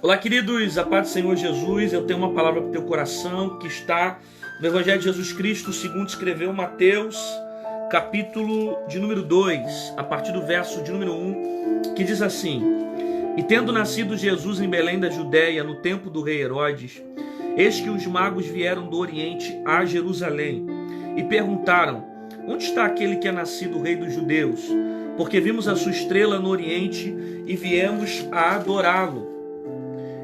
Olá, queridos, a paz do Senhor Jesus. Eu tenho uma palavra para o teu coração que está no Evangelho de Jesus Cristo, segundo escreveu Mateus, capítulo de número 2, a partir do verso de número 1, que diz assim: E tendo nascido Jesus em Belém da Judéia, no tempo do rei Herodes, eis que os magos vieram do Oriente a Jerusalém e perguntaram: Onde está aquele que é nascido rei dos judeus? Porque vimos a sua estrela no Oriente e viemos a adorá-lo.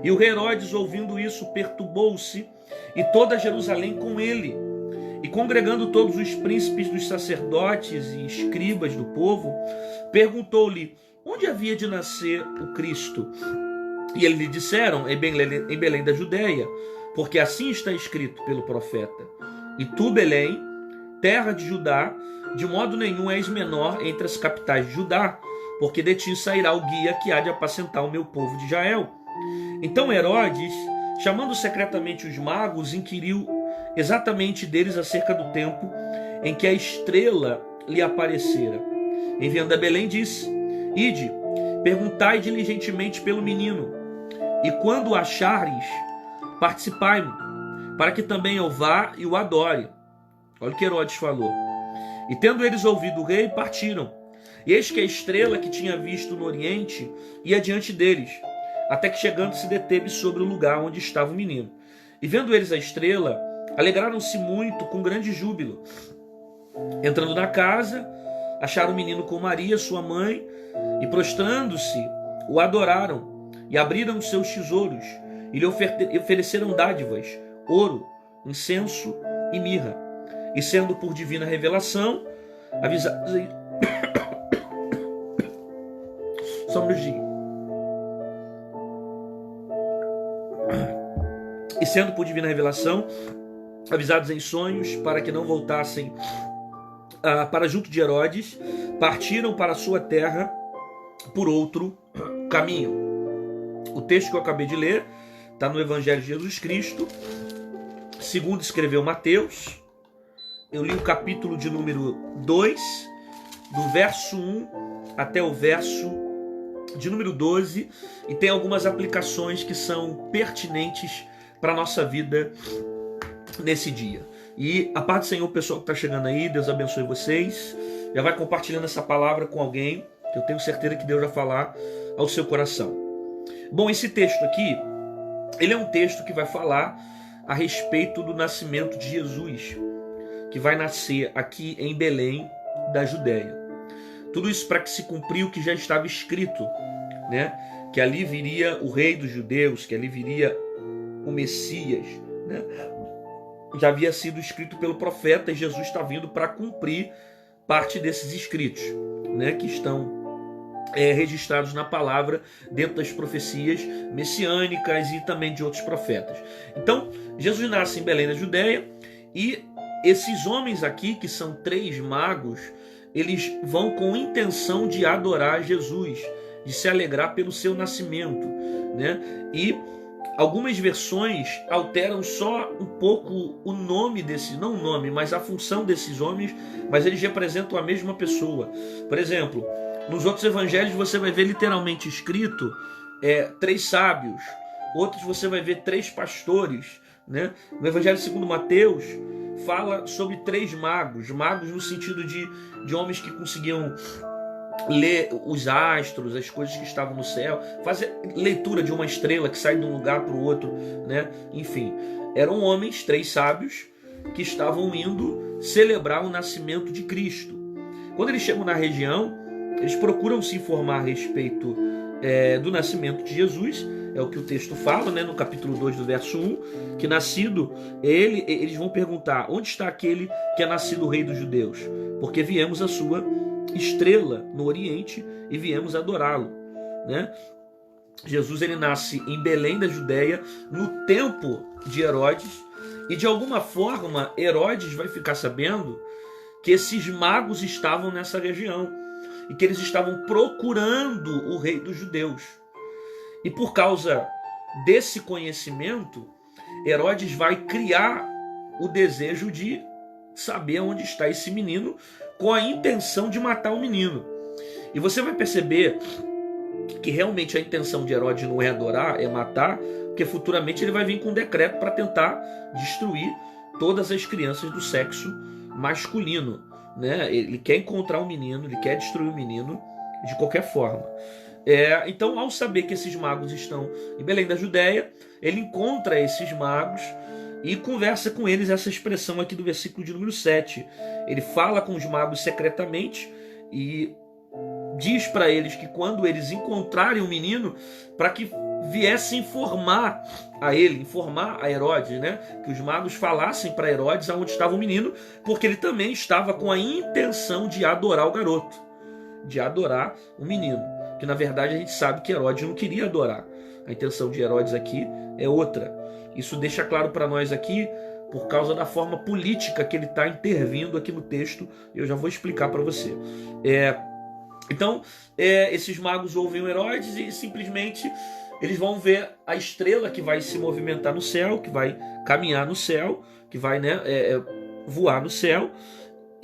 E o rei Herodes, ouvindo isso, perturbou-se, e toda Jerusalém com ele. E congregando todos os príncipes dos sacerdotes e escribas do povo, perguntou-lhe onde havia de nascer o Cristo. E eles lhe disseram: em Belém da Judéia, porque assim está escrito pelo profeta: E tu, Belém, terra de Judá, de modo nenhum és menor entre as capitais de Judá, porque de ti sairá o guia que há de apacentar o meu povo de Israel. Então Herodes, chamando secretamente os magos, inquiriu exatamente deles acerca do tempo em que a estrela lhe aparecera. Enviando a Belém, disse: Ide, perguntai diligentemente pelo menino, e quando o achares, participai-me, para que também eu vá e o adore. Olha o que Herodes falou. E tendo eles ouvido o rei, partiram. E eis que a estrela que tinha visto no Oriente ia diante deles, até que chegando se deteve sobre o lugar onde estava o menino. E vendo eles a estrela, alegraram-se muito com grande júbilo. Entrando na casa, acharam o menino com Maria, sua mãe, e prostrando-se, o adoraram, e abriram os seus tesouros, e lhe ofereceram dádivas, ouro, incenso e mirra. E sendo por divina revelação, avisados em... Só um minutinho. E sendo por divina revelação, avisados em sonhos, para que não voltassem para junto de Herodes, partiram para a sua terra por outro caminho. O texto que eu acabei de ler está no Evangelho de Jesus Cristo, segundo escreveu Mateus. Eu li o capítulo de número 2, do verso 1 até o verso de número 12, e tem algumas aplicações que são pertinentes para a nossa vida nesse dia. E a paz do Senhor, pessoal que está chegando aí, Deus abençoe vocês. Já vai compartilhando essa palavra com alguém, que eu tenho certeza que Deus vai falar ao seu coração. Bom, esse texto aqui, ele é um texto que vai falar a respeito do nascimento de Jesus, que vai nascer aqui em Belém da Judéia. Tudo isso para que se cumpriu o que já estava escrito, né? Que ali viria o rei dos judeus, que ali viria o Messias, né? Já havia sido escrito pelo profeta, e Jesus está vindo para cumprir parte desses escritos, né? Que estão registrados na palavra, dentro das profecias messiânicas e também de outros profetas. Então, Jesus nasce em Belém da Judéia, e esses homens aqui, que são 3 magos, eles vão com intenção de adorar Jesus, de se alegrar pelo seu nascimento, né? E algumas versões alteram só um pouco o nome desse, não o nome, mas a função desses homens, mas eles representam a mesma pessoa. Por exemplo, nos outros evangelhos você vai ver literalmente escrito 3 sábios, outros você vai ver 3 pastores, né? No Evangelho segundo Mateus fala sobre 3 magos, magos no sentido de homens que conseguiam ler os astros, as coisas que estavam no céu, fazer leitura de uma estrela que sai de um lugar para o outro, né? Enfim, eram homens, 3 sábios, que estavam indo celebrar o nascimento de Cristo. Quando eles chegam na região, eles procuram se informar a respeito do nascimento de Jesus. É o que o texto fala, né, no capítulo 2 do verso 1, que nascido eles vão perguntar: onde está aquele que é nascido o rei dos judeus? Porque viemos a sua estrela no Oriente e viemos adorá-lo, né? Jesus, ele nasce em Belém da Judéia no tempo de Herodes, e de alguma forma Herodes vai ficar sabendo que esses magos estavam nessa região e que eles estavam procurando o rei dos judeus. E por causa desse conhecimento, Herodes vai criar o desejo de saber onde está esse menino, com a intenção de matar o menino. E você vai perceber que realmente a intenção de Herodes não é adorar, é matar, porque futuramente ele vai vir com um decreto para tentar destruir todas as crianças do sexo masculino, né? Ele quer encontrar um menino, ele quer destruir o menino de qualquer forma. Então, ao saber que esses magos estão em Belém da Judéia, ele encontra esses magos e conversa com eles, essa expressão aqui do versículo de número 7. Ele fala com os magos secretamente e diz para eles que quando eles encontrarem o menino, para que viessem informar a ele, informar a Herodes, né? Que os magos falassem para Herodes aonde estava o menino, porque ele também estava com a intenção de adorar o garoto, de adorar o menino. Que na verdade a gente sabe que Herodes não queria adorar. A intenção de Herodes aqui é outra. Isso deixa claro para nós aqui por causa da forma política que ele está intervindo aqui no texto. Eu já vou explicar para você. Então, esses magos ouvem o Herodes e simplesmente eles vão ver a estrela que vai se movimentar no céu, que vai caminhar no céu, que vai, né, voar no céu.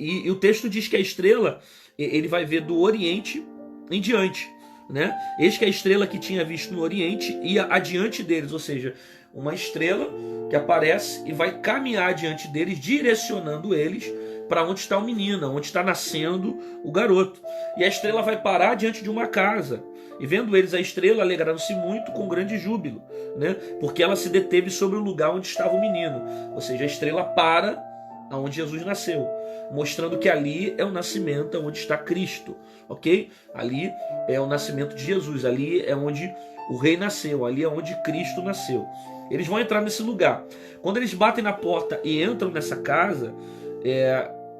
E o texto diz que a estrela ele vai ver do Oriente em diante, né? Eis que a estrela que tinha visto no Oriente ia adiante deles, ou seja, uma estrela que aparece e vai caminhar diante deles, direcionando eles para onde está o menino, onde está nascendo o garoto. E a estrela vai parar diante de uma casa. E vendo eles a estrela, alegraram-se muito com grande júbilo, né? Porque ela se deteve sobre o lugar onde estava o menino. Ou seja, a estrela para onde Jesus nasceu, mostrando que ali é o nascimento onde está Cristo, ok? Ali é o nascimento de Jesus, ali é onde o rei nasceu, ali é onde Cristo nasceu. Eles vão entrar nesse lugar. Quando eles batem na porta e entram nessa casa,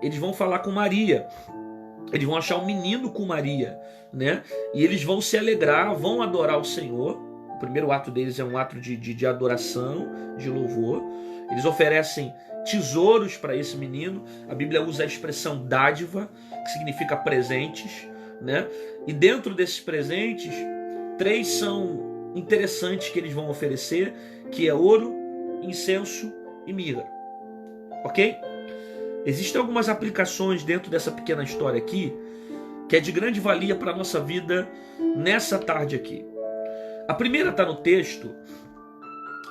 eles vão falar com Maria. Eles vão achar um menino com Maria, né? E eles vão se alegrar, vão adorar o Senhor. O primeiro ato deles é um ato de adoração, de louvor. Eles oferecem tesouros para esse menino. A Bíblia usa a expressão dádiva, que significa presentes, né? E dentro desses presentes, 3 são interessantes que eles vão oferecer, que é ouro, incenso e mirra, ok? Existem algumas aplicações dentro dessa pequena história aqui que é de grande valia para a nossa vida nessa tarde aqui. A primeira está no texto,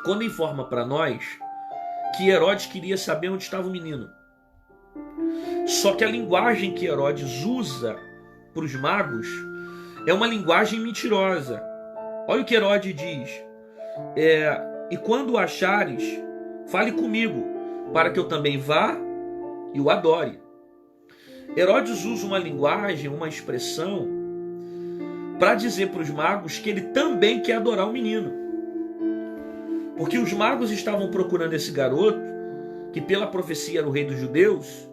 quando informa para nós que Herodes queria saber onde estava o menino. Só que a linguagem que Herodes usa para os magos é uma linguagem mentirosa. Olha o que Herodes diz. E quando o achares, fale comigo, para que eu também vá e o adore. Herodes usa uma linguagem, uma expressão, para dizer para os magos que ele também quer adorar o menino. Porque os magos estavam procurando esse garoto, que pela profecia era o rei dos judeus,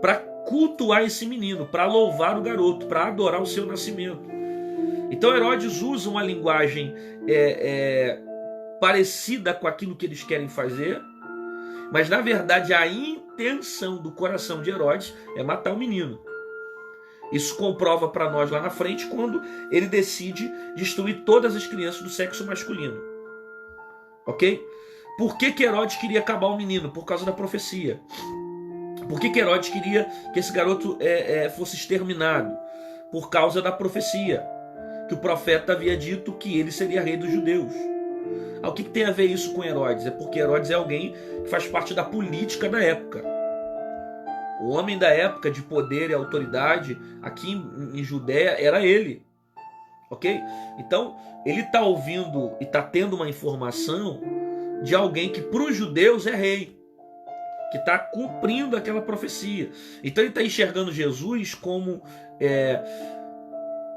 para cultuar esse menino, para louvar o garoto, para adorar o seu nascimento. Então Herodes usa uma linguagem parecida com aquilo que eles querem fazer, mas na verdade a intenção do coração de Herodes é matar o menino. Isso comprova para nós lá na frente quando ele decide destruir todas as crianças do sexo masculino. Ok? Por que Herodes queria acabar o menino? Por causa da profecia. Por que Herodes queria que esse garoto fosse exterminado? Por causa da profecia, que o profeta havia dito que ele seria rei dos judeus. O que tem a ver isso com Herodes? É porque Herodes é alguém que faz parte da política da época. O homem da época de poder e autoridade aqui em Judéia era ele. Ok? Então, ele está ouvindo e está tendo uma informação de alguém que para os judeus é rei, que está cumprindo aquela profecia. Então ele está enxergando Jesus como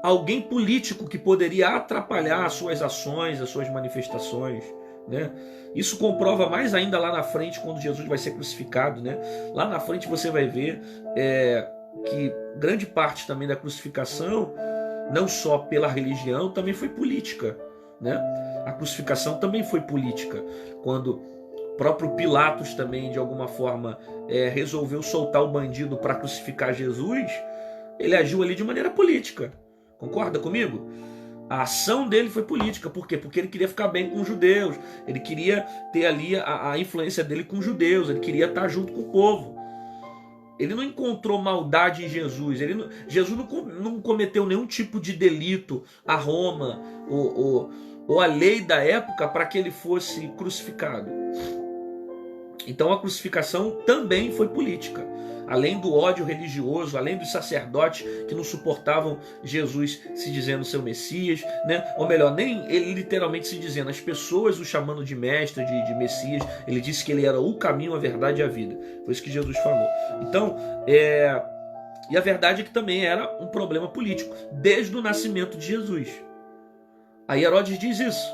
alguém político que poderia atrapalhar as suas ações, as suas manifestações, né? Isso comprova mais ainda lá na frente, quando Jesus vai ser crucificado, né? Lá na frente você vai ver que grande parte também da crucificação, não só pela religião, também foi política, né? A crucificação também foi política. Quando o próprio Pilatos também, de alguma forma, resolveu soltar o bandido para crucificar Jesus, ele agiu ali de maneira política. Concorda comigo? A ação dele foi política. Por quê? Porque ele queria ficar bem com os judeus. Ele queria ter ali a influência dele com os judeus. Ele queria estar junto com o povo. Ele não encontrou maldade em Jesus. Jesus não cometeu nenhum tipo de delito a Roma ou a lei da época para que ele fosse crucificado. Então a crucificação também foi política. Além do ódio religioso, além dos sacerdotes que não suportavam Jesus se dizendo seu Messias, né? Ou melhor, nem ele literalmente se dizendo, as pessoas o chamando de mestre, de Messias. Ele disse que ele era o caminho, a verdade e a vida. Foi isso que Jesus falou. Então, e a verdade é que também era um problema político, desde o nascimento de Jesus. Aí Herodes diz isso: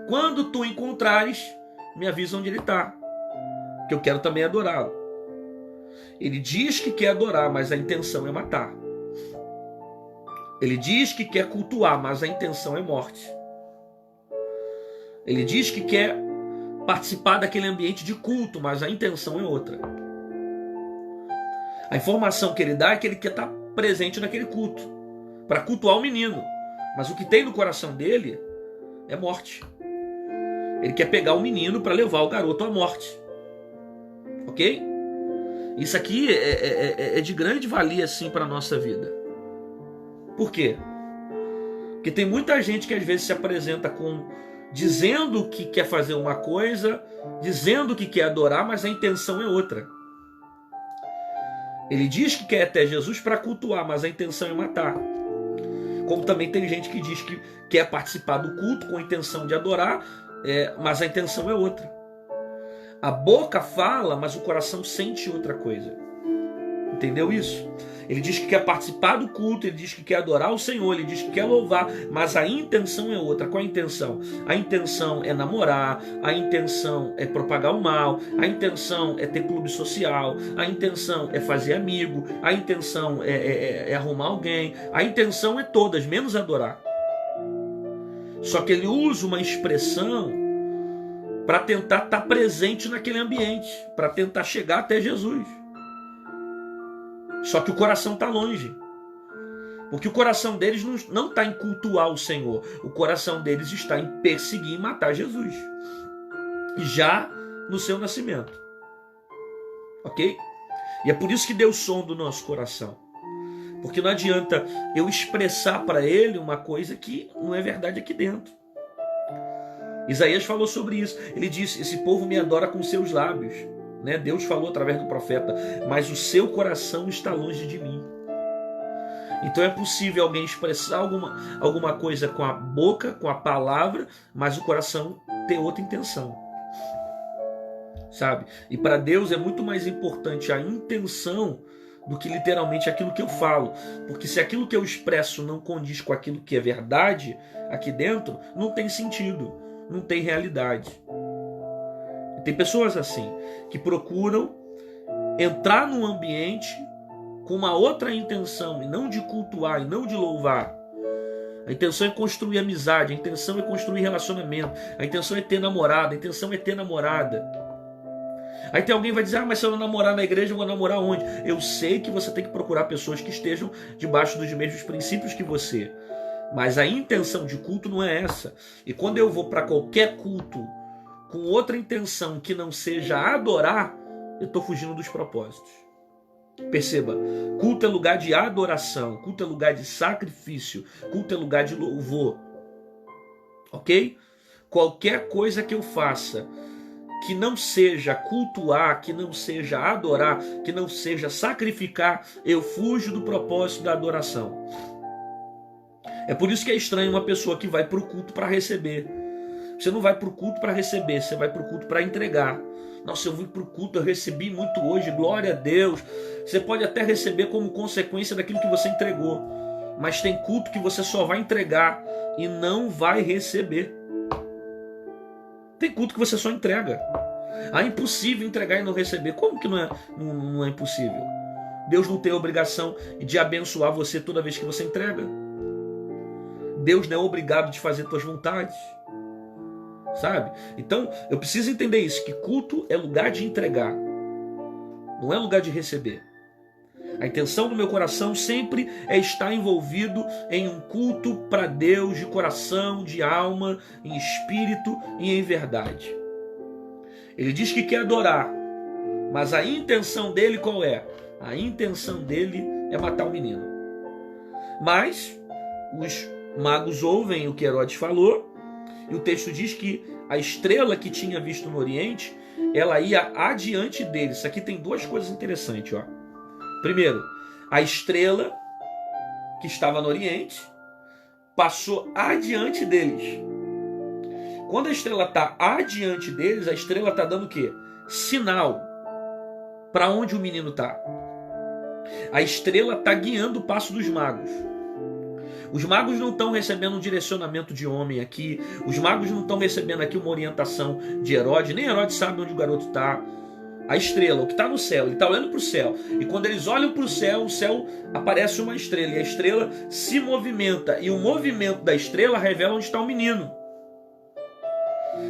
quando tu encontrares, me avisa onde ele está, que eu quero também adorá-lo. Ele diz que quer adorar, mas a intenção é matar. Ele diz que quer cultuar, mas a intenção é morte. Ele diz que quer participar daquele ambiente de culto, mas a intenção é outra. A informação que ele dá é que ele quer estar presente naquele culto, para cultuar o menino. Mas o que tem no coração dele é morte. Ele quer pegar o menino para levar o garoto à morte. Ok? Isso aqui é de grande valia assim para a nossa vida. Por quê? Porque tem muita gente que às vezes se apresenta dizendo que quer fazer uma coisa, dizendo que quer adorar, mas a intenção é outra. Ele diz que quer até Jesus para cultuar, mas a intenção é matar. Como também tem gente que diz que quer participar do culto com a intenção de adorar, mas a intenção é outra. A boca fala, mas o coração sente outra coisa. Entendeu isso? Ele diz que quer participar do culto, ele diz que quer adorar o Senhor, ele diz que quer louvar, mas a intenção é outra. Qual a intenção? A intenção é namorar, a intenção é propagar o mal, a intenção é ter clube social, a intenção é fazer amigo, a intenção é arrumar alguém, a intenção é todas, menos adorar. Só que ele usa uma expressão para tentar estar presente naquele ambiente, para tentar chegar até Jesus. Só que o coração está longe. Porque o coração deles não está em cultuar o Senhor. O coração deles está em perseguir e matar Jesus. Já no seu nascimento. Ok? E é por isso que Deus sonda o nosso coração. Porque não adianta eu expressar para ele uma coisa que não é verdade aqui dentro. Isaías falou sobre isso. Ele disse: esse povo me adora com seus lábios. Né? Deus falou através do profeta, mas o seu coração está longe de mim. Então é possível alguém expressar alguma coisa com a boca, com a palavra, mas o coração ter outra intenção. Sabe? E para Deus é muito mais importante a intenção do que literalmente aquilo que eu falo. Porque se aquilo que eu expresso não condiz com aquilo que é verdade aqui dentro, não tem sentido, não tem realidade. E tem pessoas assim, que procuram entrar num ambiente com uma outra intenção, e não de cultuar, e não de louvar. A intenção é construir amizade, a intenção é construir relacionamento, a intenção é ter namorado, a intenção é ter namorada. Aí tem alguém que vai dizer: mas se eu não namorar na igreja, eu vou namorar onde? Eu sei que você tem que procurar pessoas que estejam debaixo dos mesmos princípios que você. Mas a intenção de culto não é essa. E quando eu vou para qualquer culto com outra intenção que não seja adorar, eu estou fugindo dos propósitos. Perceba, culto é lugar de adoração, culto é lugar de sacrifício, culto é lugar de louvor. Ok? Qualquer coisa que eu faça que não seja cultuar, que não seja adorar, que não seja sacrificar, eu fujo do propósito da adoração. É por isso que é estranho uma pessoa que vai para o culto para receber. Você não vai para o culto para receber, você vai para o culto para entregar. Nossa, eu vim para o culto, eu recebi muito hoje, glória a Deus. Você pode até receber como consequência daquilo que você entregou. Mas tem culto que você só vai entregar e não vai receber. Tem culto que você só entrega. É impossível entregar e não receber. Como que não é impossível? Deus não tem a obrigação de abençoar você toda vez que você entrega. Deus não é obrigado de fazer tuas vontades. Sabe? Então, eu preciso entender isso, que culto é lugar de entregar, não é lugar de receber. A intenção do meu coração sempre é estar envolvido em um culto para Deus, de coração, de alma, em espírito e em verdade. Ele diz que quer adorar, mas a intenção dele qual é? A intenção dele é matar o menino. Mas os magos ouvem o que Herodes falou, e o texto diz que a estrela que tinha visto no Oriente, ela ia adiante deles. Isso aqui tem duas coisas interessantes, ó. Primeiro, a estrela que estava no Oriente passou adiante deles. Quando a estrela está adiante deles, a estrela está dando o quê? Sinal para onde o menino está. A estrela está guiando o passo dos magos. Os magos não estão recebendo um direcionamento de homem aqui. Os magos não estão recebendo aqui uma orientação de Herodes. Nem Herodes sabe onde o garoto está. A estrela, o que está no céu, ele está olhando para o céu. E quando eles olham para o céu aparece uma estrela. E a estrela se movimenta. E o movimento da estrela revela onde está o menino.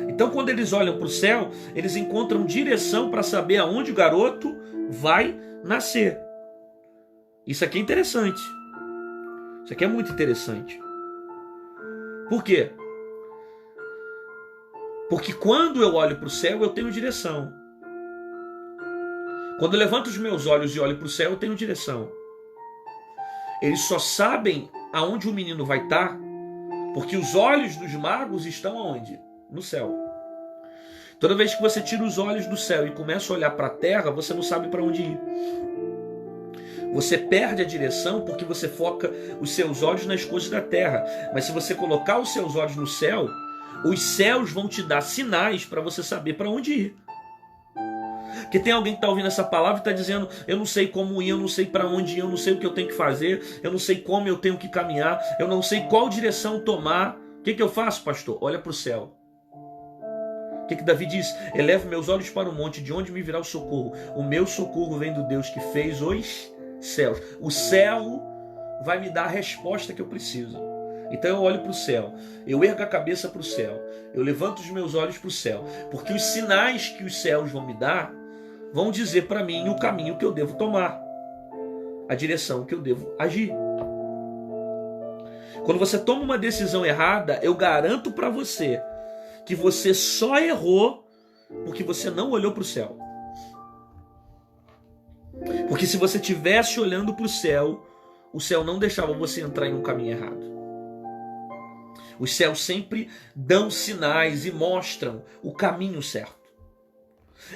Então quando eles olham para o céu, eles encontram direção para saber aonde o garoto vai nascer. Isso aqui é interessante. Isso aqui é muito interessante. Por quê? Porque quando eu olho para o céu, eu tenho direção. Quando eu levanto os meus olhos e olho para o céu, eu tenho direção. Eles só sabem aonde o menino vai estar, porque os olhos dos magos estão aonde? No céu. Toda vez que você tira os olhos do céu e começa a olhar para a terra, você não sabe para onde ir. Você perde a direção porque você foca os seus olhos nas coisas da terra. Mas se você colocar os seus olhos no céu, os céus vão te dar sinais para você saber para onde ir. Porque tem alguém que está ouvindo essa palavra e está dizendo: eu não sei como ir, eu não sei para onde ir, eu não sei o que eu tenho que fazer, eu não sei como eu tenho que caminhar, eu não sei qual direção tomar. O que eu faço, pastor? Olha para o céu. O que Davi diz? Elevo meus olhos para o monte, de onde me virá o socorro? O meu socorro vem do Deus que fez os céus. O céu vai me dar a resposta que eu preciso. Então eu olho para o céu, eu ergo a cabeça para o céu, eu levanto os meus olhos para o céu, porque os sinais que os céus vão me dar vão dizer para mim o caminho que eu devo tomar, a direção que eu devo agir. Quando você toma uma decisão errada, eu garanto para você que você só errou porque você não olhou para o céu. Porque se você estivesse olhando para o céu não deixava você entrar em um caminho errado. Os céus sempre dão sinais e mostram o caminho certo.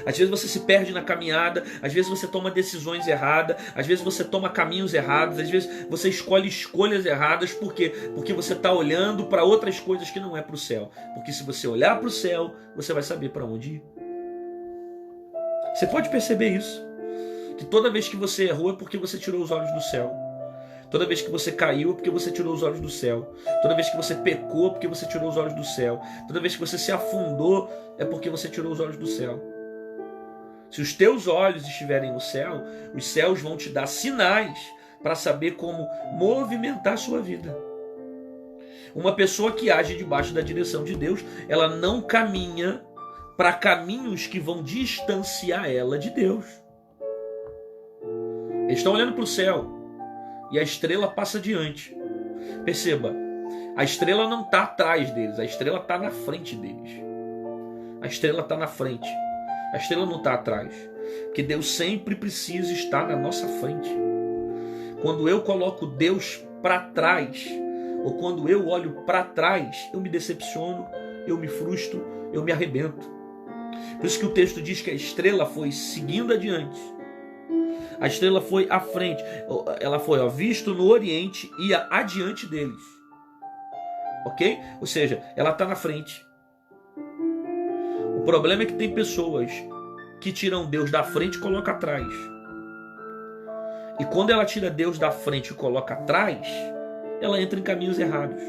Às vezes você se perde na caminhada, às vezes você toma decisões erradas, às vezes você toma caminhos errados, às vezes você escolhe escolhas erradas. Por quê? Porque você está olhando para outras coisas que não é para o céu. Porque se você olhar para o céu, você vai saber para onde ir. Você pode perceber isso? Que toda vez que você errou é porque você tirou os olhos do céu. Toda vez que você caiu é porque você tirou os olhos do céu. Toda vez que você pecou é porque você tirou os olhos do céu. Toda vez que você se afundou é porque você tirou os olhos do céu. Se os teus olhos estiverem no céu, os céus vão te dar sinais para saber como movimentar a sua vida. Uma pessoa que age debaixo da direção de Deus, ela não caminha para caminhos que vão distanciar ela de Deus. Eles estão olhando para o céu e a estrela passa adiante. Perceba, a estrela não está atrás deles, a estrela está na frente deles. A estrela está na frente. A estrela não está atrás. Porque Deus sempre precisa estar na nossa frente. Quando eu coloco Deus para trás, ou quando eu olho para trás, eu me decepciono, eu me frustro, eu me arrebento. Por isso que o texto diz que a estrela foi seguindo adiante. A estrela foi à frente. Ela foi visto no Oriente e ia adiante deles. Ok? Ou seja, ela está na frente. O problema é que tem pessoas que tiram Deus da frente e colocam atrás. E quando ela tira Deus da frente e coloca atrás, ela entra em caminhos errados.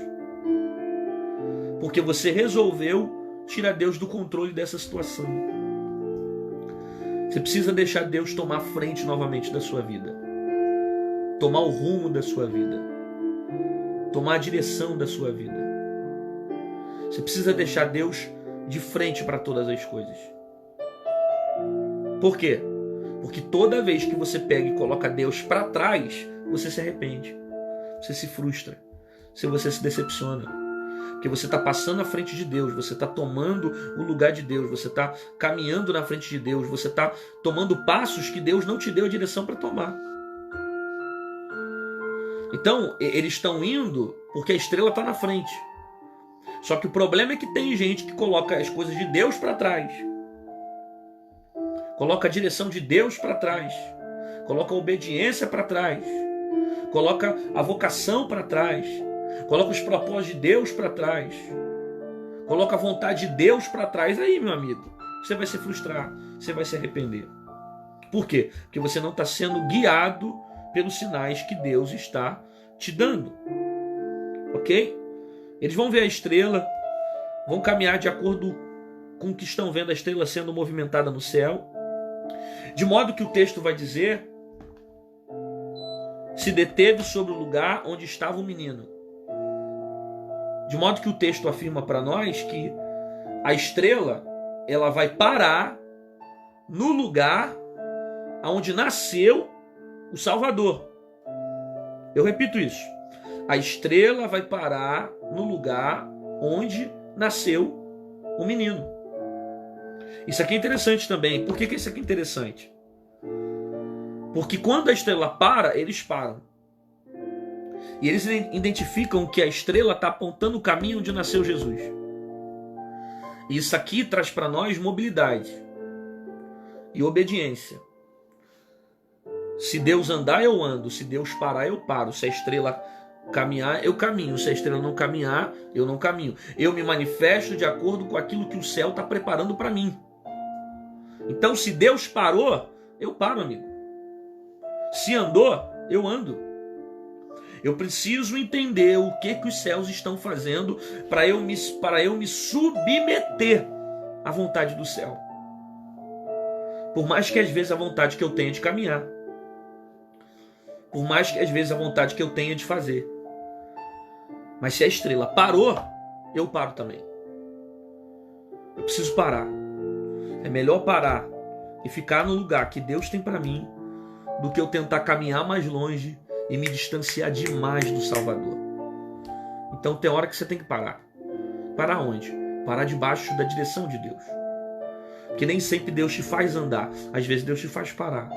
Porque você resolveu tirar Deus do controle dessa situação. Você precisa deixar Deus tomar a frente novamente da sua vida. Tomar o rumo da sua vida. Tomar a direção da sua vida. Você precisa deixar Deus de frente para todas as coisas. Por quê? Porque toda vez que você pega e coloca Deus para trás, você se arrepende. Você se frustra. Você se decepciona. Porque você está passando à frente de Deus, você está tomando o lugar de Deus, você está caminhando na frente de Deus, você está tomando passos que Deus não te deu a direção para tomar. Então, eles estão indo porque a estrela está na frente. Só que o problema é que tem gente que coloca as coisas de Deus para trás. Coloca a direção de Deus para trás. Coloca a obediência para trás. Coloca a vocação para trás. Coloca os propósitos de Deus para trás. Coloca a vontade de Deus para trás. Aí, meu amigo, você vai se frustrar. Você vai se arrepender. Por quê? Porque você não está sendo guiado pelos sinais que Deus está te dando. Ok? Eles vão ver a estrela, vão caminhar de acordo com o que estão vendo a estrela sendo movimentada no céu, de modo que o texto vai dizer: se deteve sobre o lugar onde estava o menino. De modo que o texto afirma para nós que a estrela, ela vai parar no lugar onde nasceu o Salvador. Eu repito isso. A estrela vai parar no lugar onde nasceu o menino. Isso aqui é interessante também. Por que isso aqui é interessante? Porque quando a estrela para, eles param. E eles identificam que a estrela está apontando o caminho onde nasceu Jesus. E isso aqui traz para nós mobilidade e obediência. Se Deus andar, eu ando. Se Deus parar, eu paro. Se a estrela caminhar, eu caminho. Se a estrela não caminhar, eu não caminho. Eu me manifesto de acordo com aquilo que o céu está preparando para mim. Então, se Deus parou, eu paro, amigo. Se andou, eu ando. Eu preciso entender o que os céus estão fazendo para eu me submeter à vontade do céu. Por mais que às vezes a vontade que eu tenha de caminhar. Por mais que às vezes a vontade que eu tenha de fazer. Mas se a estrela parou, eu paro também. Eu preciso parar. É melhor parar e ficar no lugar que Deus tem para mim do que eu tentar caminhar mais longe e me distanciar demais do Salvador. Então tem hora que você tem que parar. Parar onde? Parar debaixo da direção de Deus. Porque nem sempre Deus te faz andar. Às vezes Deus te faz parar.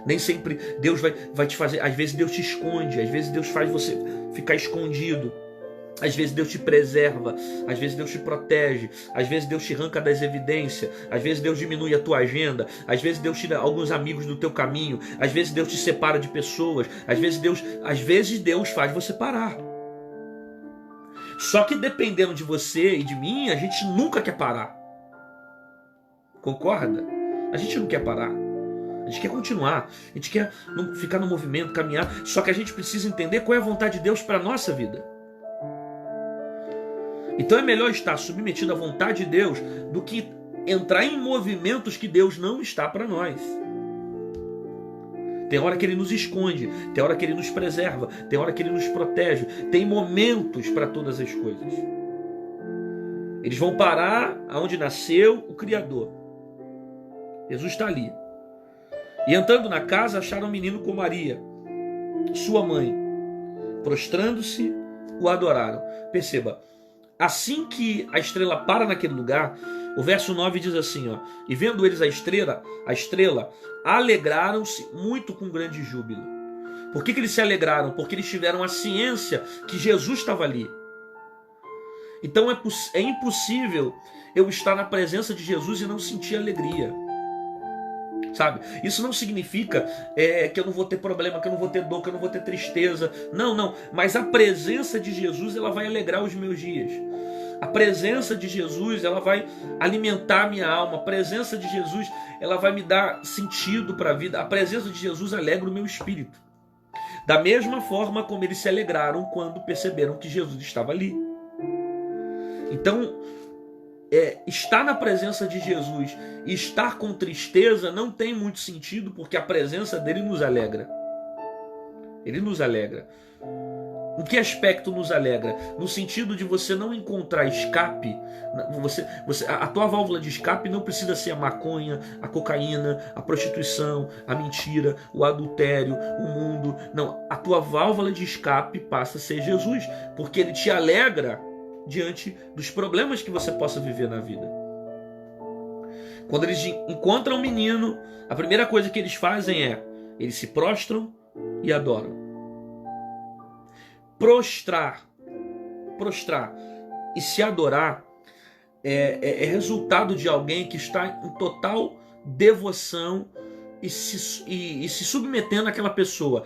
Nem sempre Deus vai te fazer. Às vezes Deus te esconde. Às vezes Deus faz você ficar escondido. Às vezes Deus te preserva. Às vezes Deus te protege. Às vezes Deus te arranca das evidências. Às vezes Deus diminui a tua agenda. Às vezes Deus tira alguns amigos do teu caminho. Às vezes Deus te separa de pessoas. Às vezes Deus faz você parar. Só que dependendo de você e de mim, a gente nunca quer parar. Concorda? A gente não quer parar. A gente quer continuar. A gente quer ficar no movimento, caminhar. Só que a gente precisa entender qual é a vontade de Deus para a nossa vida. Então é melhor estar submetido à vontade de Deus do que entrar em movimentos que Deus não está para nós. Tem hora que Ele nos esconde, tem hora que Ele nos preserva, tem hora que Ele nos protege. Tem momentos para todas as coisas. Eles vão parar aonde nasceu o Criador. Jesus está ali. E entrando na casa, acharam um menino com Maria, sua mãe. Prostrando-se, o adoraram. Perceba, assim que a estrela para naquele lugar, o verso 9 diz assim, ó: e vendo eles a estrela, alegraram-se muito com grande júbilo. Por que eles se alegraram? Porque eles tiveram a ciência que Jesus estava ali. Então é impossível eu estar na presença de Jesus e não sentir alegria. Sabe? Isso não significa que eu não vou ter problema, que eu não vou ter dor, que eu não vou ter tristeza. Não. Mas a presença de Jesus, ela vai alegrar os meus dias. A presença de Jesus, ela vai alimentar a minha alma. A presença de Jesus, ela vai me dar sentido para a vida. A presença de Jesus alegra o meu espírito. Da mesma forma como eles se alegraram quando perceberam que Jesus estava ali. Então, estar na presença de Jesus e estar com tristeza não tem muito sentido, porque a presença dele nos alegra. Ele nos alegra. Em que aspecto nos alegra? No sentido de você não encontrar escape. A tua válvula de escape não precisa ser a maconha, a cocaína, a prostituição, a mentira, o adultério, o mundo. Não, a tua válvula de escape passa a ser Jesus, porque ele te alegra diante dos problemas que você possa viver na vida. Quando eles encontram um menino, a primeira coisa que eles fazem é, eles se prostram e adoram. Prostrar e se adorar é resultado de alguém que está em total devoção e se submetendo àquela pessoa.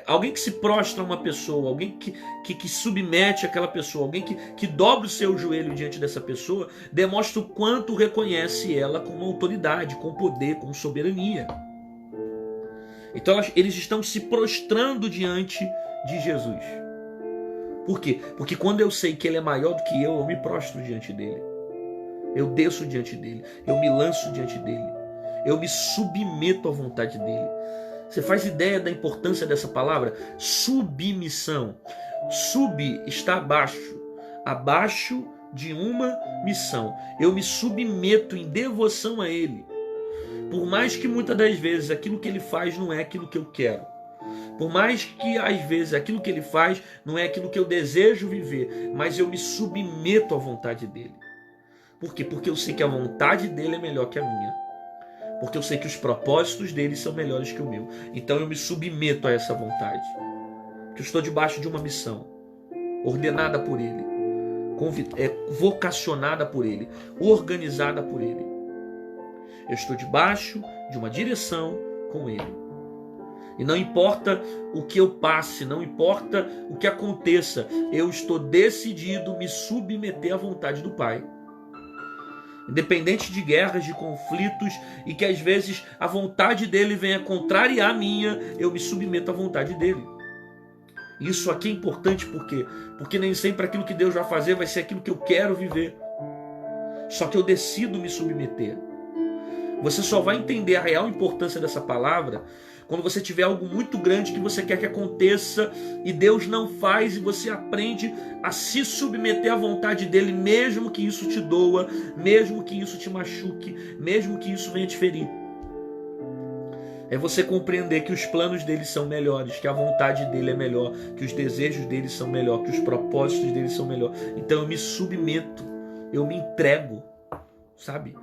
Alguém que se prostra a uma pessoa, alguém que submete aquela pessoa, alguém que dobra o seu joelho diante dessa pessoa, demonstra o quanto reconhece ela como autoridade, com poder, com soberania. Então eles estão se prostrando diante de Jesus. Por quê? Porque quando eu sei que ele é maior do que eu me prostro diante dele. Eu desço diante dele, eu me lanço diante dele, eu me submeto à vontade dele. Você faz ideia da importância dessa palavra? Submissão. Sub está abaixo de uma missão. Eu me submeto em devoção a ele. Por mais que muitas das vezes aquilo que ele faz não é aquilo que eu quero. Por mais que às vezes aquilo que ele faz não é aquilo que eu desejo viver, mas eu me submeto à vontade dele. Por quê? Porque eu sei que a vontade dele é melhor que a minha. Porque eu sei que os propósitos dele são melhores que o meu. Então eu me submeto a essa vontade. Porque eu estou debaixo de uma missão, ordenada por ele, vocacionada por ele, organizada por ele. Eu estou debaixo de uma direção com ele. E não importa o que eu passe, não importa o que aconteça, eu estou decidido a me submeter à vontade do Pai. Independente de guerras, de conflitos, e que às vezes a vontade dele venha contrariar a minha, eu me submeto à vontade dele. Isso aqui é importante por quê? Porque nem sempre aquilo que Deus vai fazer vai ser aquilo que eu quero viver. Só que eu decido me submeter. Você só vai entender a real importância dessa palavra quando você tiver algo muito grande que você quer que aconteça e Deus não faz, e você aprende a se submeter à vontade dele, mesmo que isso te doa, mesmo que isso te machuque, mesmo que isso venha te ferir. É você compreender que os planos dele são melhores, que a vontade dele é melhor, que os desejos dele são melhor, que os propósitos dele são melhor. Então eu me submeto, eu me entrego, sabe?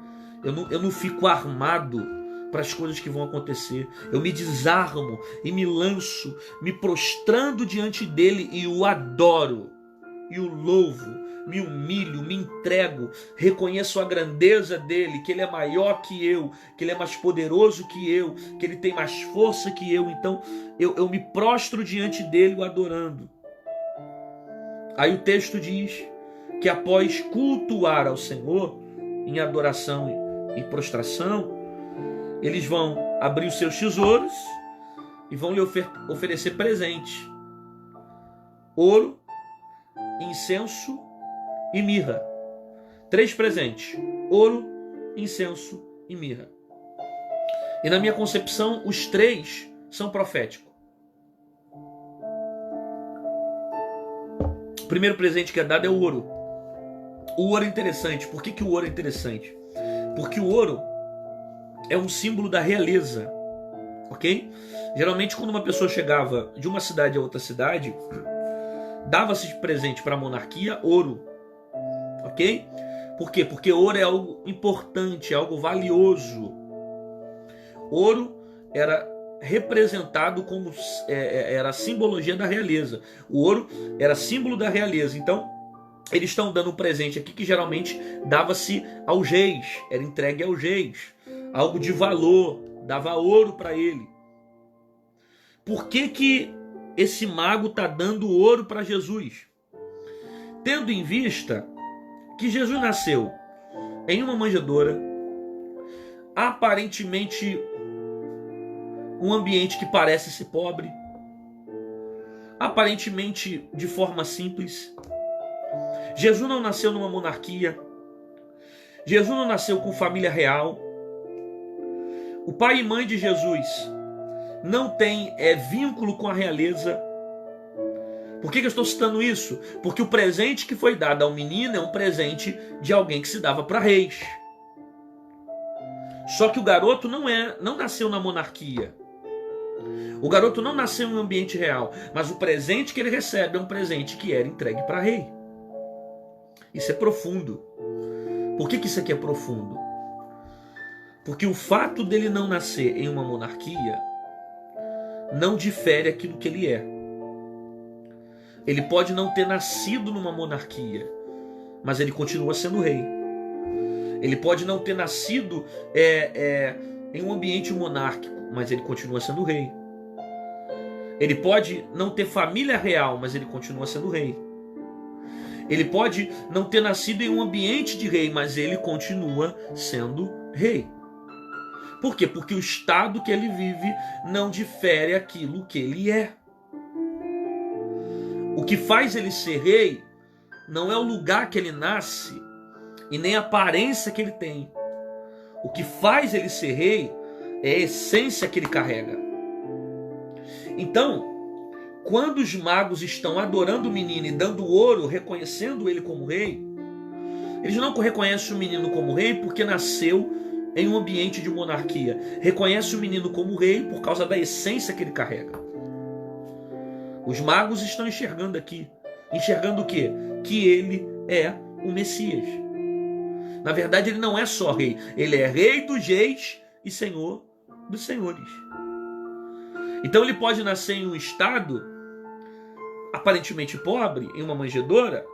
Eu não fico armado para as coisas que vão acontecer. Eu me desarmo e me lanço, me prostrando diante dele e o adoro, e o louvo, me humilho, me entrego, reconheço a grandeza dele, que ele é maior que eu, que ele é mais poderoso que eu, que ele tem mais força que eu. Então eu me prostro diante dele o adorando. Aí o texto diz que após cultuar ao Senhor em adoração e prostração, eles vão abrir os seus tesouros e vão lhe oferecer presente: ouro, incenso e mirra. 3 presentes: ouro, incenso e mirra. E na minha concepção, os 3 são proféticos. O primeiro presente que é dado é o ouro. O ouro é interessante. Por que o ouro é interessante? Porque o ouro é um símbolo da realeza, ok? Geralmente quando uma pessoa chegava de uma cidade a outra cidade, dava-se de presente para a monarquia ouro, ok? Por quê? Porque ouro é algo importante, algo valioso. Ouro era representado como era a simbologia da realeza. O ouro era símbolo da realeza. Então eles estão dando um presente aqui que geralmente dava-se aos reis, era entregue aos reis. Algo de valor, dava ouro para ele. Por que esse mago está dando ouro para Jesus? Tendo em vista que Jesus nasceu em uma manjedoura, aparentemente um ambiente que parece ser pobre, aparentemente de forma simples. Jesus não nasceu numa monarquia, Jesus não nasceu com família real. O pai e mãe de Jesus não tem vínculo com a realeza. Por que eu estou citando isso? Porque o presente que foi dado ao menino é um presente de alguém que se dava para reis. Só que o garoto não nasceu na monarquia. O garoto não nasceu em um ambiente real. Mas o presente que ele recebe é um presente que era entregue para rei. Isso é profundo. Por que isso aqui é profundo? Porque o fato dele não nascer em uma monarquia não difere aquilo que ele é. Ele pode não ter nascido numa monarquia, mas ele continua sendo rei. Ele pode não ter nascido em um ambiente monárquico, mas ele continua sendo rei. Ele pode não ter família real, mas ele continua sendo rei. Ele pode não ter nascido em um ambiente de rei, mas ele continua sendo rei. Por quê? Porque o estado que ele vive não difere aquilo que ele é. O que faz ele ser rei não é o lugar que ele nasce e nem a aparência que ele tem. O que faz ele ser rei é a essência que ele carrega. Então, quando os magos estão adorando o menino e dando ouro, reconhecendo ele como rei, eles não reconhecem o menino como rei porque nasceu em um ambiente de monarquia. Reconhecem o menino como rei por causa da essência que ele carrega. Os magos estão enxergando aqui. Enxergando o quê? Que ele é o Messias. Na verdade, ele não é só rei. Ele é rei dos reis e senhor dos senhores. Então ele pode nascer em um estado aparentemente pobre, em uma manjedoura,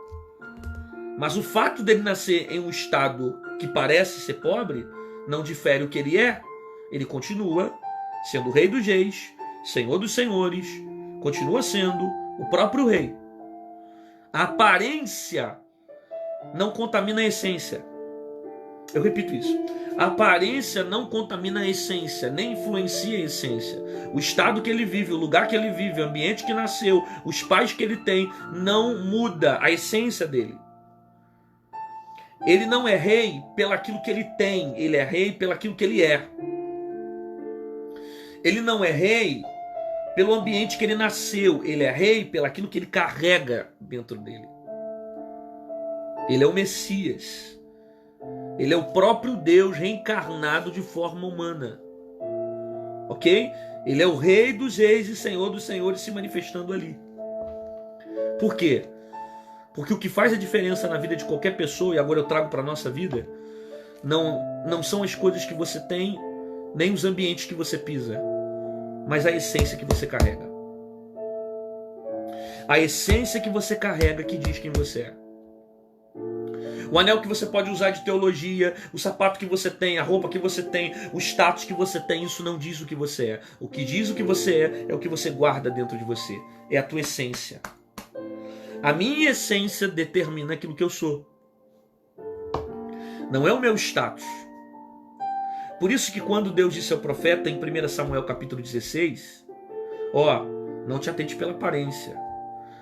mas o fato dele nascer em um estado que parece ser pobre não difere o que ele é. Ele continua sendo rei dos reis, senhor dos senhores, continua sendo o próprio rei. A aparência não contamina a essência. Eu repito isso. A aparência não contamina a essência, nem influencia a essência. O estado que ele vive, o lugar que ele vive, o ambiente que nasceu, os pais que ele tem, não muda a essência dele. Ele não é rei pelaquilo que ele tem, ele é rei pelaquilo que ele é. Ele não é rei pelo ambiente que ele nasceu, ele é rei pelaquilo que ele carrega dentro dele. Ele é o Messias. Ele é o próprio Deus reencarnado de forma humana. Ok? Ele é o rei dos reis e senhor dos senhores se manifestando ali. Por quê? Porque o que faz a diferença na vida de qualquer pessoa, e agora eu trago para a nossa vida, não são as coisas que você tem, nem os ambientes que você pisa, mas a essência que você carrega. A essência que você carrega que diz quem você é. O anel que você pode usar de teologia, o sapato que você tem, a roupa que você tem, o status que você tem, isso não diz o que você é. O que diz o que você é o que você guarda dentro de você. É a tua essência. A minha essência determina aquilo que eu sou. Não é o meu status. Por isso que quando Deus disse ao profeta em 1 Samuel capítulo 16, não te atente pela aparência,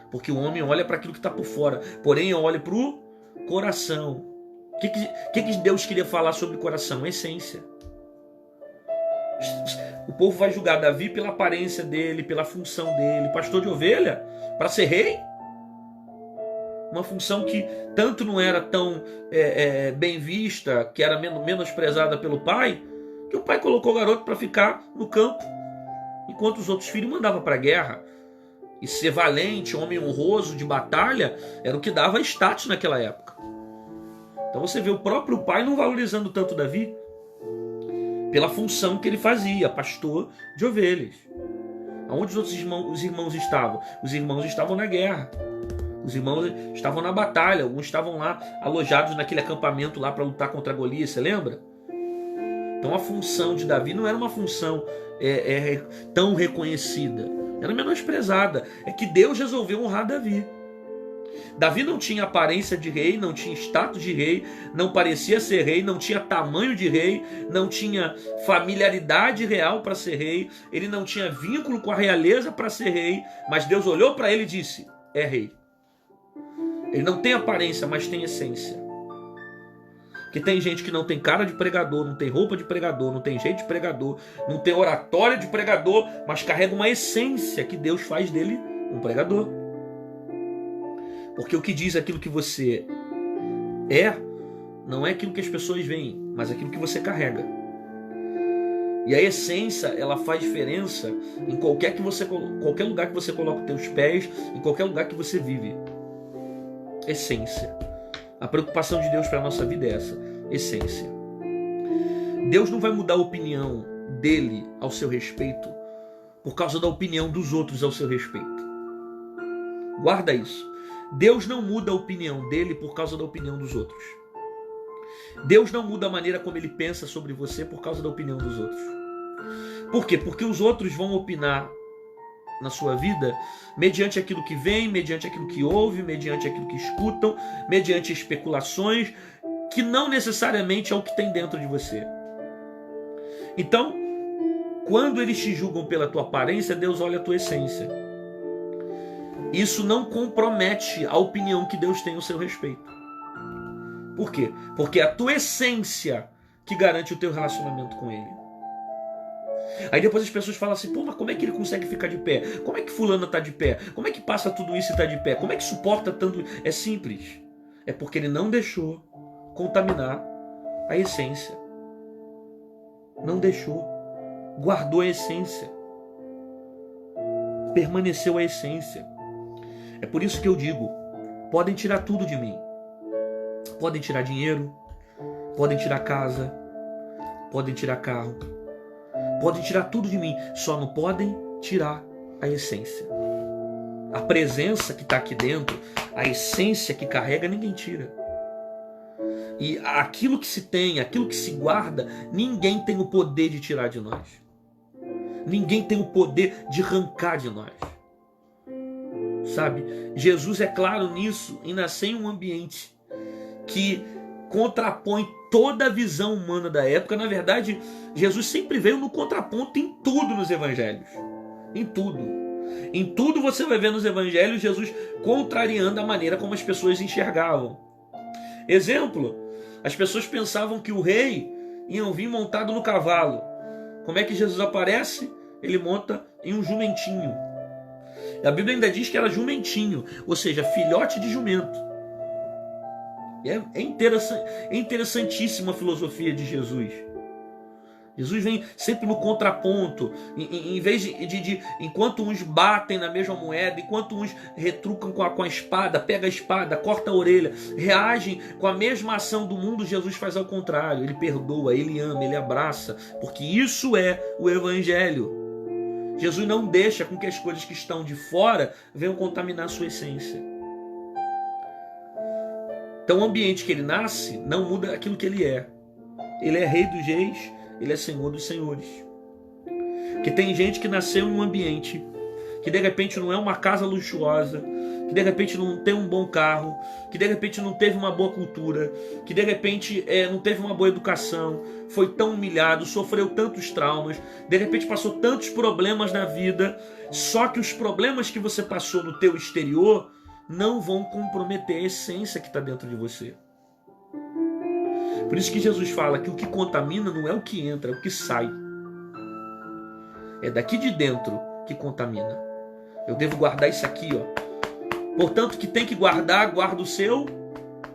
porque o homem olha para aquilo que está por fora, porém eu olho para o coração. O que Deus queria falar sobre o coração? A essência. O povo vai julgar Davi pela aparência dele, pela função dele. Pastor de ovelha? Para ser rei? Uma função que tanto não era tão bem vista, que era menosprezada pelo pai, que o pai colocou o garoto para ficar no campo, enquanto os outros filhos mandavam para a guerra. E ser valente, homem honroso de batalha, era o que dava status naquela época. Então você vê o próprio pai não valorizando tanto Davi, pela função que ele fazia, pastor de ovelhas. Aonde os outros irmãos estavam? Os irmãos estavam na guerra. Os irmãos estavam na batalha. Alguns estavam lá alojados naquele acampamento lá para lutar contra Golias, você lembra? Então a função de Davi não era uma função tão reconhecida. Era menosprezada. É que Deus resolveu honrar Davi. Davi não tinha aparência de rei, não tinha status de rei, não parecia ser rei, não tinha tamanho de rei, não tinha familiaridade real para ser rei, ele não tinha vínculo com a realeza para ser rei, mas Deus olhou para ele e disse: é rei. Ele não tem aparência, mas tem essência. Porque tem gente que não tem cara de pregador, não tem roupa de pregador, não tem jeito de pregador, não tem oratória de pregador, mas carrega uma essência que Deus faz dele um pregador. Porque o que diz aquilo que você é, não é aquilo que as pessoas veem, mas aquilo que você carrega. E a essência, ela faz diferença em qualquer lugar que você coloca os teus pés, em qualquer lugar que você vive. Essência. A preocupação de Deus para a nossa vida é essa, essência. Deus não vai mudar a opinião dele ao seu respeito por causa da opinião dos outros ao seu respeito. Guarda isso. Deus não muda a opinião dele por causa da opinião dos outros. Deus não muda a maneira como ele pensa sobre você por causa da opinião dos outros. Por quê? Porque os outros vão opinar na sua vida mediante aquilo que vem, mediante aquilo que ouve, mediante aquilo que escutam, mediante especulações, que não necessariamente é o que tem dentro de você. Então, quando eles te julgam pela tua aparência, Deus olha a tua essência. Isso não compromete a opinião que Deus tem ao seu respeito. Por quê? Porque é a tua essência que garante o teu relacionamento com Ele. Aí depois as pessoas falam assim, pô, mas como é que ele consegue ficar de pé? Como é que fulana está de pé? Como é que passa tudo isso e está de pé? Como é que suporta tanto? É simples. É porque ele não deixou contaminar a essência. Não deixou. Guardou a essência. Permaneceu a essência. É por isso que eu digo, podem tirar tudo de mim. Podem tirar dinheiro, podem tirar casa, podem tirar carro, podem tirar tudo de mim, só não podem tirar a essência. A presença que está aqui dentro, a essência que carrega, ninguém tira. E aquilo que se tem, aquilo que se guarda, ninguém tem o poder de tirar de nós. Ninguém tem o poder de arrancar de nós. Sabe? Jesus é claro nisso em nascer em um ambiente que contrapõe toda a visão humana da época. Na verdade, Jesus sempre veio no contraponto em tudo nos evangelhos. Em tudo. Em tudo você vai ver nos evangelhos Jesus contrariando a maneira como as pessoas enxergavam. Exemplo, as pessoas pensavam que o rei ia vir montado no cavalo. Como é que Jesus aparece? Ele monta em um jumentinho. A Bíblia ainda diz que era jumentinho, ou seja, filhote de jumento. É interessantíssima a filosofia de Jesus. Jesus vem sempre no contraponto. Em vez de enquanto uns batem na mesma moeda, enquanto uns retrucam com a espada, pega a espada, corta a orelha, reagem com a mesma ação do mundo, Jesus faz ao contrário. Ele perdoa, ele ama, ele abraça, porque isso é o Evangelho. Jesus não deixa com que as coisas que estão de fora venham contaminar a sua essência. Então o ambiente que ele nasce não muda aquilo que ele é. Ele é rei dos reis, ele é senhor dos senhores. Que tem gente que nasceu em um ambiente que de repente não é uma casa luxuosa, que de repente não tem um bom carro, que de repente não teve uma boa cultura, que de repente não teve uma boa educação, foi tão humilhado, sofreu tantos traumas, de repente passou tantos problemas na vida, só que os problemas que você passou no teu exterior não vão comprometer a essência que está dentro de você. Por isso que Jesus fala que o que contamina não é o que entra, é o que sai. É daqui de dentro que contamina. Eu devo guardar isso aqui, ó. Portanto, que tem que guardar, guarda o seu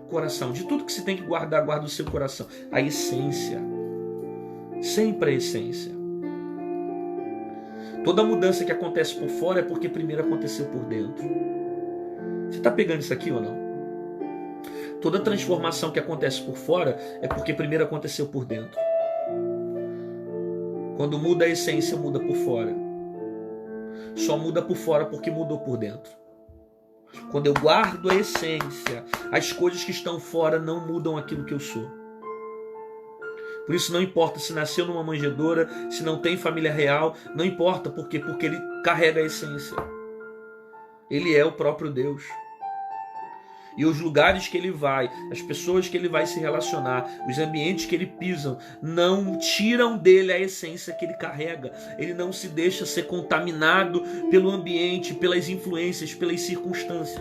coração. De tudo que se tem que guardar, guarda o seu coração. A essência. Sempre a essência. Toda mudança que acontece por fora é porque primeiro aconteceu por dentro. Você está pegando isso aqui ou não? Toda transformação que acontece por fora é porque primeiro aconteceu por dentro. Quando muda a essência, muda por fora. Só muda por fora porque mudou por dentro. Quando eu guardo a essência, as coisas que estão fora não mudam aquilo que eu sou. Por isso não importa se nasceu numa manjedoura, se não tem família real, não importa. Por quê? Porque ele carrega a essência. Ele é o próprio Deus. E os lugares que ele vai, as pessoas que ele vai se relacionar, os ambientes que ele pisa, não tiram dele a essência que ele carrega. Ele não se deixa ser contaminado pelo ambiente, pelas influências, pelas circunstâncias.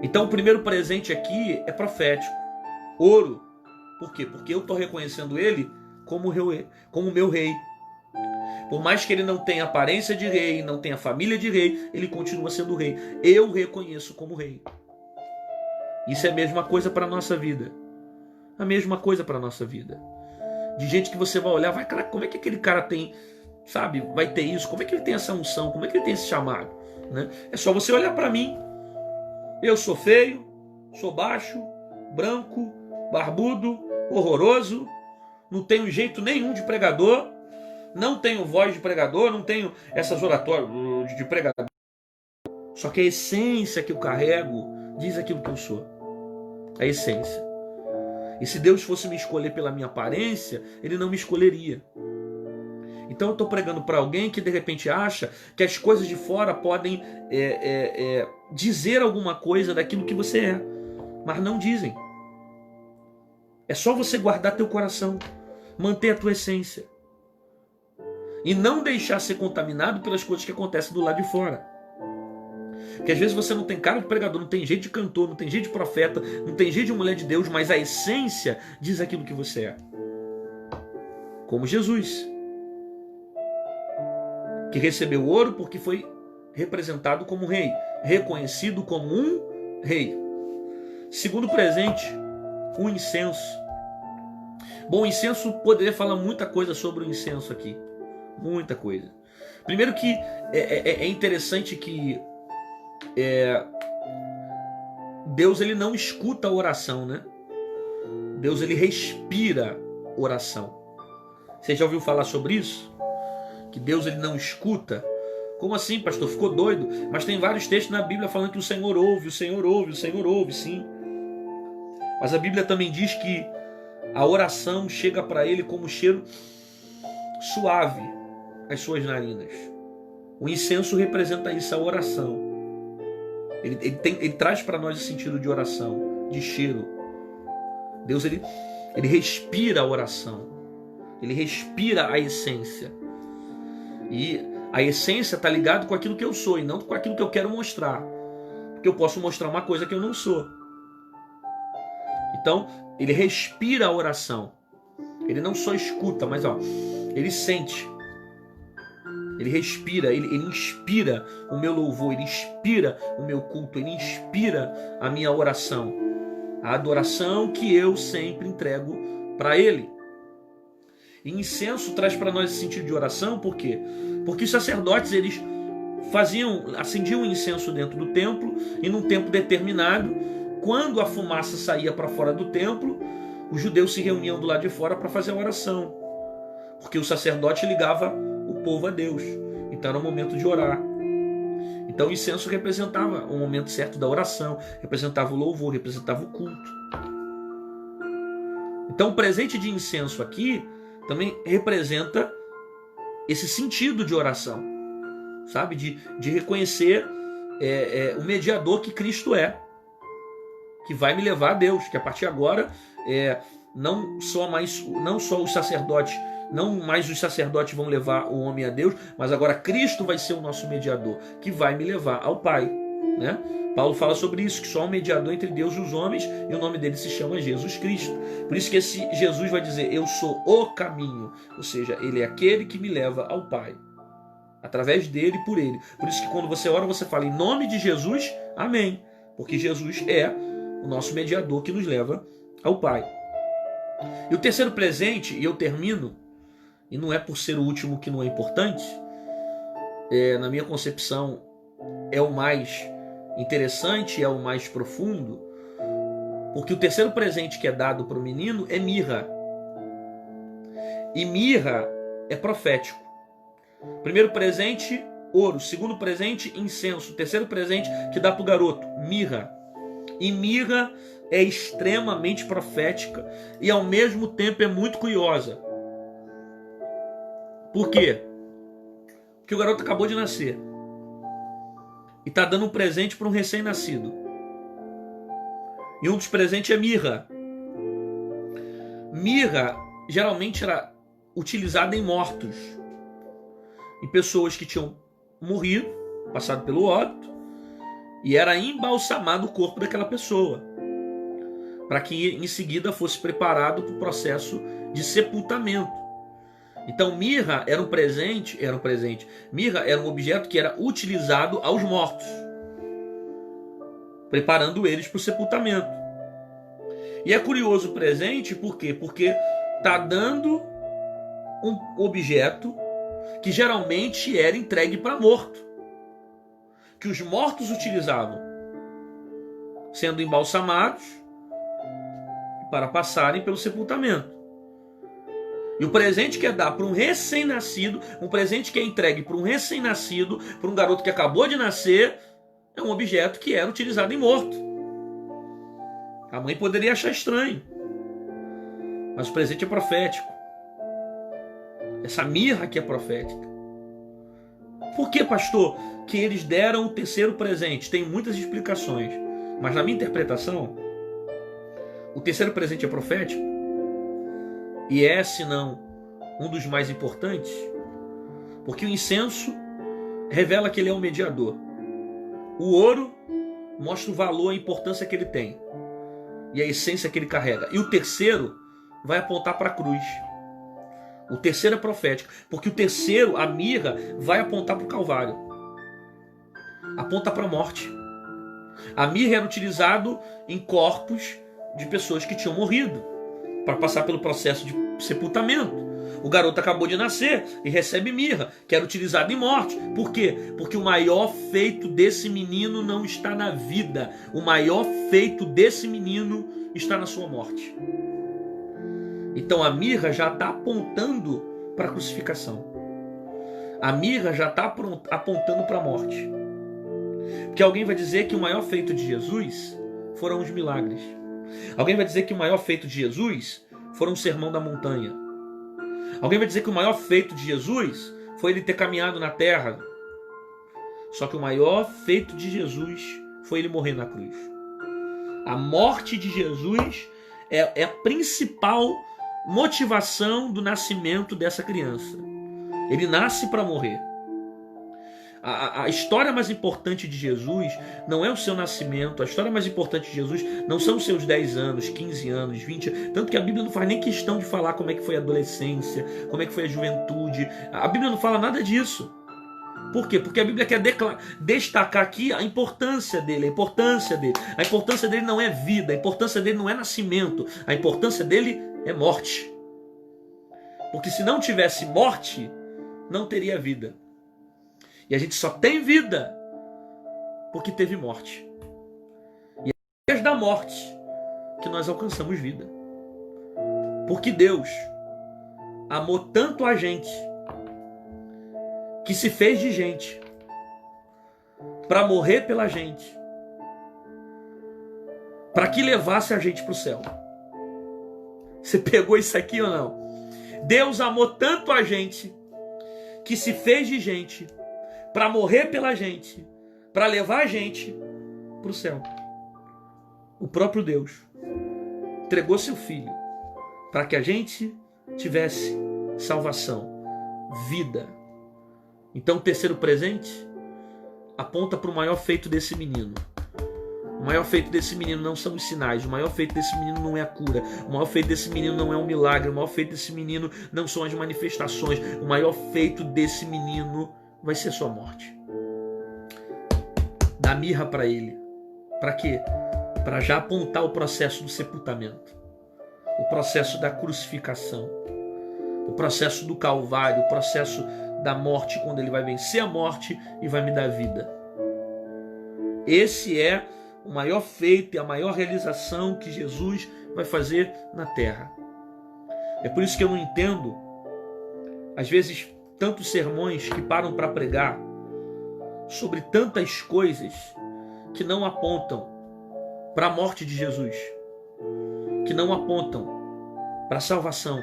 Então o primeiro presente aqui é profético. Ouro. Por quê? Porque eu estou reconhecendo ele como meu rei. Por mais que ele não tenha aparência de rei, não tenha família de rei, ele continua sendo rei. Eu o reconheço como rei. Isso é a mesma coisa para a nossa vida. A mesma coisa para a nossa vida. De gente que você vai olhar, cara, como é que aquele cara tem, sabe, vai ter isso? Como é que ele tem essa unção? Como é que ele tem esse chamado? Né? É só você olhar para mim. Eu sou feio, Sou baixo, branco, barbudo, horroroso, não tenho jeito nenhum de pregador, não tenho voz de pregador, não tenho essas oratórias de pregador. Só que a essência que eu carrego diz aquilo que eu sou. A essência. E se Deus fosse me escolher pela minha aparência, Ele não me escolheria. Então eu estou pregando para alguém que de repente acha que as coisas de fora podem dizer alguma coisa daquilo que você é. Mas não dizem. É só você guardar teu coração. Manter a tua essência. E não deixar ser contaminado pelas coisas que acontecem do lado de fora. Porque às vezes você não tem cara de pregador, não tem jeito de cantor, não tem jeito de profeta, não tem jeito de mulher de Deus, mas a essência diz aquilo que você é. Como Jesus, que recebeu ouro porque foi representado como rei, reconhecido como um rei. Segundo presente, o incenso. Bom, o incenso, poderia falar muita coisa sobre o incenso aqui. Muita coisa. Primeiro que é interessante que Deus ele não escuta a oração, né? Deus ele respira oração. Você já ouviu falar sobre isso? Que Deus ele não escuta? Como assim, pastor? Ficou doido? Mas tem vários textos na Bíblia falando que o Senhor ouve, o Senhor ouve, o Senhor ouve, sim. Mas a Bíblia também diz que a oração chega para ele como cheiro suave às suas narinas. O incenso representa isso, a oração. Ele traz para nós o sentido de oração, de cheiro. Deus ele respira a oração. Ele respira a essência. E a essência está ligada com aquilo que eu sou e não com aquilo que eu quero mostrar. Porque eu posso mostrar uma coisa que eu não sou. Então, ele respira a oração. Ele não só escuta, mas ele sente. Ele respira, ele inspira o meu louvor, ele inspira o meu culto, ele inspira a minha oração. A adoração que eu sempre entrego para ele. E incenso traz para nós esse sentido de oração, por quê? Porque os sacerdotes, eles acendiam incenso dentro do templo, e num tempo determinado, quando a fumaça saía para fora do templo, os judeus se reuniam do lado de fora para fazer a oração. Porque o sacerdote ligava o povo a Deus. Então era o momento de orar. Então o incenso representava o momento certo da oração, representava o louvor, representava o culto. Então o presente de incenso aqui também representa esse sentido de oração, sabe? De reconhecer o mediador que Cristo é, que vai me levar a Deus, que a partir de agora não só os sacerdotes, não mais os sacerdotes vão levar o homem a Deus, mas agora Cristo vai ser o nosso mediador, que vai me levar ao Pai, né? Paulo fala sobre isso, que só há um mediador entre Deus e os homens, e o nome dele se chama Jesus Cristo. Por isso que esse Jesus vai dizer, eu sou o caminho, ou seja, ele é aquele que me leva ao Pai, através dele e por ele. Por isso que quando você ora, você fala em nome de Jesus, amém, porque Jesus é o nosso mediador que nos leva ao Pai. E o terceiro presente, e eu termino, e não é por ser o último que não é importante, na minha concepção é o mais interessante, é o mais profundo, porque o terceiro presente que é dado para o menino é mirra. E mirra é profético. Primeiro presente, ouro. Segundo presente, incenso. Terceiro presente que dá para o garoto, mirra. E mirra é extremamente profética e ao mesmo tempo é muito curiosa. Por quê? Porque o garoto acabou de nascer e está dando um presente para um recém-nascido. E um dos presentes é mirra. Mirra geralmente era utilizada em mortos, em pessoas que tinham morrido, passado pelo óbito, e era embalsamado o corpo daquela pessoa, para que em seguida fosse preparado para o processo de sepultamento. Então mirra era um presente, mirra era um objeto que era utilizado aos mortos, preparando eles para o sepultamento. E é curioso o presente, por quê? Porque está dando um objeto que geralmente era entregue para morto, que os mortos utilizavam. sendo embalsamados para passarem pelo sepultamento. E o presente que é dar para um recém-nascido, um presente que é entregue para um recém-nascido, para um garoto que acabou de nascer, é um objeto que era utilizado em morto. A mãe poderia achar estranho, mas o presente é profético. Essa mirra aqui é profética. Por que, pastor, que eles deram o terceiro presente? Tem muitas explicações, mas na minha interpretação, o terceiro presente é profético e é, se não, um dos mais importantes, porque o incenso revela que ele é um mediador. O ouro mostra o valor, a importância que ele tem e a essência que ele carrega. E o terceiro vai apontar para a cruz. O terceiro é profético, porque o terceiro, a mirra, vai apontar para o Calvário. Aponta para a morte. A mirra era utilizado em corpos de pessoas que tinham morrido, para passar pelo processo de sepultamento. O garoto acabou de nascer e recebe mirra, que era utilizado em morte. Por quê? Porque o maior feito desse menino não está na vida. O maior feito desse menino está na sua morte. Então a mirra já está apontando para a crucificação. A mirra já está apontando para a morte. Porque alguém vai dizer que o maior feito de Jesus foram os milagres. Alguém vai dizer que o maior feito de Jesus foram o sermão da montanha. Alguém vai dizer que o maior feito de Jesus foi ele ter caminhado na terra. Só que o maior feito de Jesus foi ele morrer na cruz. A morte de Jesus é a principal motivação do nascimento dessa criança. Ele nasce para morrer. A história mais importante de Jesus não é o seu nascimento. A história mais importante de Jesus não são os seus 10 anos, 15 anos, 20. Tanto que a Bíblia não faz nem questão de falar como é que foi a adolescência, como é que foi a juventude. A Bíblia não fala nada disso. Por quê? Porque a Bíblia quer destacar aqui a importância dele, a importância dele. A importância dele não é vida, a importância dele não é nascimento. A importância dele é morte. Porque se não tivesse morte, não teria vida. E a gente só tem vida porque teve morte. E é através da morte que nós alcançamos vida. Porque Deus amou tanto a gente que se fez de gente para morrer pela gente, para que levasse a gente para o céu. Você pegou isso aqui ou não? Deus amou tanto a gente que se fez de gente para morrer pela gente, para levar a gente para o céu. O próprio Deus entregou seu Filho para que a gente tivesse salvação, vida. Então o terceiro presente aponta para o maior feito desse menino. O maior feito desse menino não são os sinais. O maior feito desse menino não é a cura. O maior feito desse menino não é um milagre. O maior feito desse menino não são as manifestações. O maior feito desse menino vai ser sua morte. Dá mirra para ele. Para quê? Para já apontar o processo do sepultamento. O processo da crucificação. O processo do Calvário. O processo da morte, quando ele vai vencer a morte e vai me dar vida. Esse é o maior feito e a maior realização que Jesus vai fazer na terra. É por isso que eu não entendo, às vezes, tantos sermões que param para pregar sobre tantas coisas que não apontam para a morte de Jesus, que não apontam para a salvação,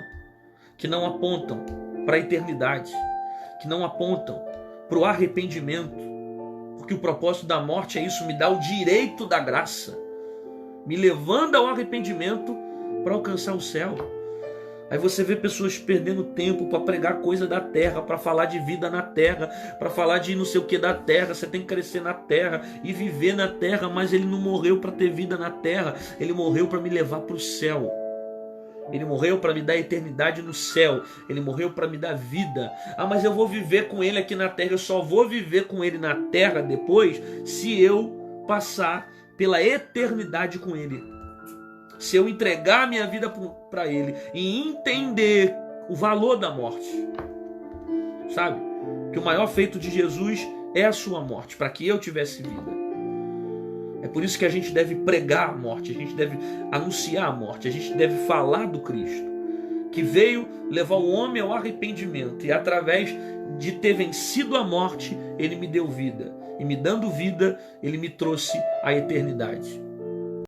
que não apontam para a eternidade, que não apontam para o arrependimento. Porque o propósito da morte é isso, me dá o direito da graça, me levando ao arrependimento para alcançar o céu. Aí você vê pessoas perdendo tempo para pregar coisa da terra, para falar de vida na terra, para falar de não sei o que da terra. Você tem que crescer na terra e viver na terra, mas ele não morreu para ter vida na terra, ele morreu para me levar para o céu. Ele morreu para me dar eternidade no céu. Ele morreu para me dar vida. Ah, mas eu vou viver com ele aqui na terra. Eu só vou viver com ele na terra depois se eu passar pela eternidade com ele. Se eu entregar a minha vida para ele e entender o valor da morte. Sabe? Que o maior feito de Jesus é a sua morte, para que eu tivesse vida. É por isso que a gente deve pregar a morte, a gente deve anunciar a morte, a gente deve falar do Cristo, que veio levar o homem ao arrependimento, e através de ter vencido a morte, ele me deu vida, e me dando vida, ele me trouxe a eternidade.